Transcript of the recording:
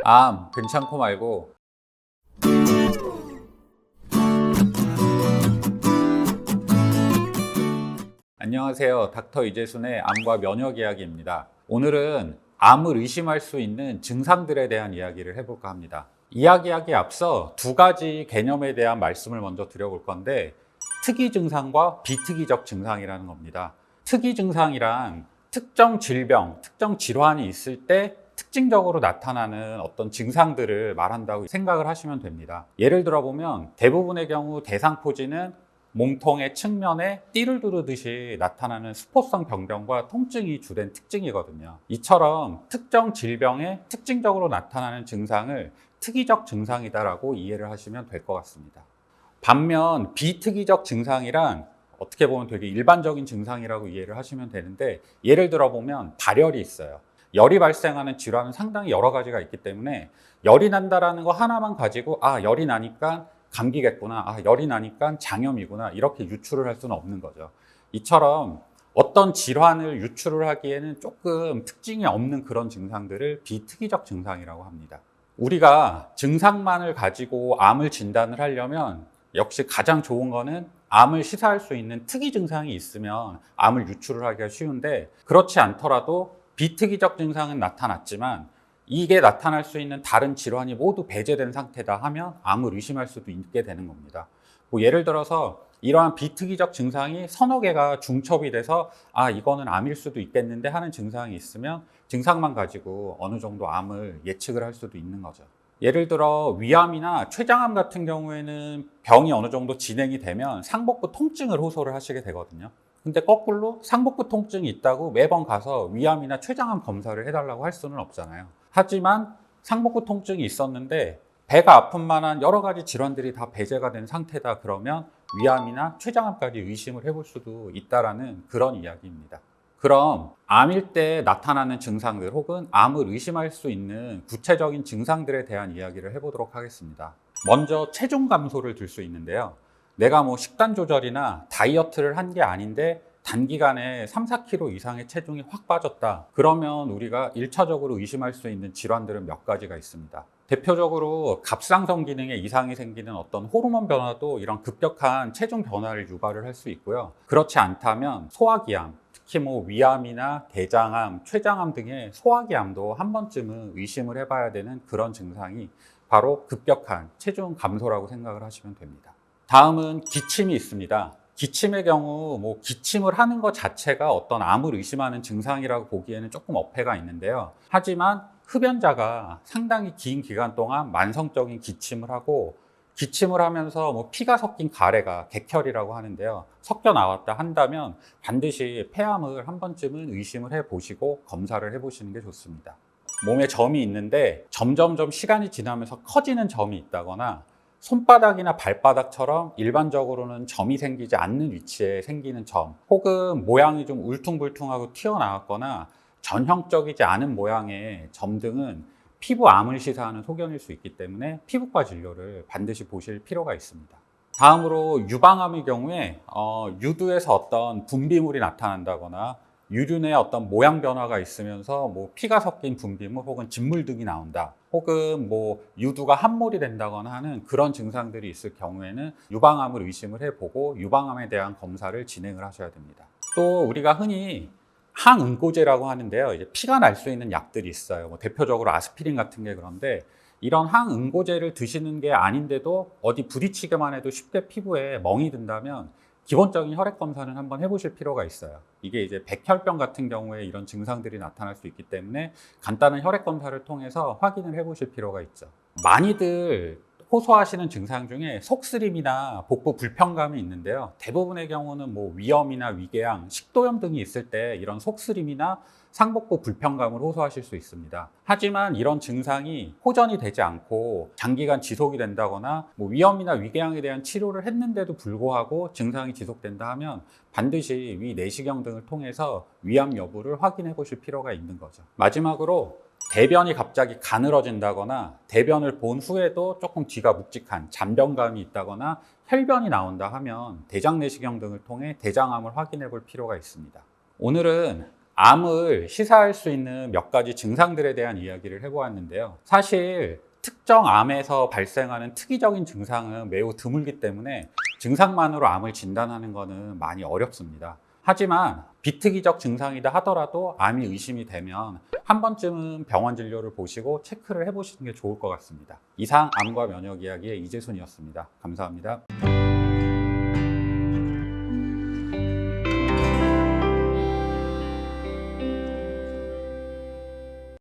암 괜찮고 말고. 안녕하세요. 닥터 이재순의 암과 면역 이야기입니다. 오늘은 암을 의심할 수 있는 증상들에 대한 이야기를 해볼까 합니다. 이야기하기에 앞서 두 가지 개념에 대한 말씀을 먼저 드려볼 건데, 특이 증상과 비특이적 증상이라는 겁니다. 특이 증상이란 특정 질병, 특정 질환이 있을 때 특징적으로 나타나는 어떤 증상들을 말한다고 생각을 하시면 됩니다. 예를 들어 보면 대부분의 경우 대상포진은 몸통의 측면에 띠를 두르듯이 나타나는 수포성 병변과 통증이 주된 특징이거든요. 이처럼 특정 질병에 특징적으로 나타나는 증상을 특이적 증상이다라고 이해를 하시면 될 것 같습니다. 반면 비특이적 증상이란 어떻게 보면 되게 일반적인 증상이라고 이해를 하시면 되는데, 예를 들어 보면 발열이 있어요. 열이 발생하는 질환은 상당히 여러 가지가 있기 때문에 열이 난다라는 거 하나만 가지고 열이 나니까 감기겠구나, 열이 나니까 장염이구나, 이렇게 유추를 할 수는 없는 거죠. 이처럼 어떤 질환을 유추를 하기에는 조금 특징이 없는 그런 증상들을 비특이적 증상이라고 합니다. 우리가 증상만을 가지고 암을 진단을 하려면 역시 가장 좋은 거는 암을 시사할 수 있는 특이 증상이 있으면 암을 유추를 하기가 쉬운데, 그렇지 않더라도 비특이적 증상은 나타났지만 이게 나타날 수 있는 다른 질환이 모두 배제된 상태다 하면 암을 의심할 수도 있게 되는 겁니다. 예를 들어서 이러한 비특이적 증상이 서너 개가 중첩이 돼서 이거는 암일 수도 있겠는데 하는 증상이 있으면 증상만 가지고 어느 정도 암을 예측을 할 수도 있는 거죠. 예를 들어 위암이나 췌장암 같은 경우에는 병이 어느 정도 진행이 되면 상복부 통증을 호소를 하시게 되거든요. 근데 거꾸로 상복부 통증이 있다고 매번 가서 위암이나 췌장암 검사를 해달라고 할 수는 없잖아요. 하지만 상복부 통증이 있었는데 배가 아픈 만한 여러 가지 질환들이 다 배제가 된 상태다 그러면 위암이나 췌장암까지 의심을 해볼 수도 있다라는 그런 이야기입니다. 그럼 암일 때 나타나는 증상들 혹은 암을 의심할 수 있는 구체적인 증상들에 대한 이야기를 해보도록 하겠습니다. 먼저 체중 감소를 들 수 있는데요. 내가 식단 조절이나 다이어트를 한 게 아닌데 단기간에 3, 4kg 이상의 체중이 확 빠졌다. 그러면 우리가 1차적으로 의심할 수 있는 질환들은 몇 가지가 있습니다. 대표적으로 갑상선 기능에 이상이 생기는 어떤 호르몬 변화도 이런 급격한 체중 변화를 유발을 할 수 있고요. 그렇지 않다면 소화기암, 특히 위암이나 대장암, 췌장암 등의 소화기암도 한 번쯤은 의심을 해봐야 되는 그런 증상이 바로 급격한 체중 감소라고 생각을 하시면 됩니다. 다음은 기침이 있습니다. 기침의 경우 기침을 하는 것 자체가 어떤 암을 의심하는 증상이라고 보기에는 조금 어폐가 있는데요. 하지만 흡연자가 상당히 긴 기간 동안 만성적인 기침을 하고, 기침을 하면서 피가 섞인 가래가 객혈이라고 하는데요, 섞여 나왔다 한다면 반드시 폐암을 한 번쯤은 의심을 해보시고 검사를 해보시는 게 좋습니다. 몸에 점이 있는데 점점점 시간이 지나면서 커지는 점이 있다거나, 손바닥이나 발바닥처럼 일반적으로는 점이 생기지 않는 위치에 생기는 점, 혹은 모양이 좀 울퉁불퉁하고 튀어나왔거나 전형적이지 않은 모양의 점 등은 피부암을 시사하는 소견일 수 있기 때문에 피부과 진료를 반드시 보실 필요가 있습니다. 다음으로 유방암의 경우에 유두에서 어떤 분비물이 나타난다거나 유륜에 어떤 모양 변화가 있으면서 피가 섞인 분비물 혹은 진물 등이 나온다, 혹은 유두가 함몰이 된다거나 하는 그런 증상들이 있을 경우에는 유방암을 의심을 해보고 유방암에 대한 검사를 진행을 하셔야 됩니다. 또 우리가 흔히 항응고제라고 하는데요, 이제 피가 날 수 있는 약들이 있어요. 대표적으로 아스피린 같은 게 그런데, 이런 항응고제를 드시는 게 아닌데도 어디 부딪히기만 해도 쉽게 피부에 멍이 든다면 기본적인 혈액 검사는 한번 해보실 필요가 있어요. 이게 이제 백혈병 같은 경우에 이런 증상들이 나타날 수 있기 때문에 간단한 혈액 검사를 통해서 확인을 해보실 필요가 있죠. 많이들 호소하시는 증상 중에 속쓰림이나 복부 불편감이 있는데요, 대부분의 경우는 위염이나 위궤양, 식도염 등이 있을 때 이런 속쓰림이나 상복부 불편감을 호소하실 수 있습니다. 하지만 이런 증상이 호전이 되지 않고 장기간 지속이 된다거나 위염이나 위궤양에 대한 치료를 했는데도 불구하고 증상이 지속된다 하면 반드시 위 내시경 등을 통해서 위암 여부를 확인해 보실 필요가 있는 거죠. 마지막으로 대변이 갑자기 가늘어진다거나 대변을 본 후에도 조금 뒤가 묵직한 잔변감이 있다거나 혈변이 나온다 하면 대장 내시경 등을 통해 대장암을 확인해 볼 필요가 있습니다. 오늘은 암을 시사할 수 있는 몇 가지 증상들에 대한 이야기를 해보았는데요. 사실 특정 암에서 발생하는 특이적인 증상은 매우 드물기 때문에 증상만으로 암을 진단하는 것은 많이 어렵습니다. 하지만 비특이적 증상이다 하더라도 암이 의심이 되면 한 번쯤은 병원 진료를 보시고 체크를 해보시는 게 좋을 것 같습니다. 이상 암과 면역 이야기의 이재순이었습니다. 감사합니다.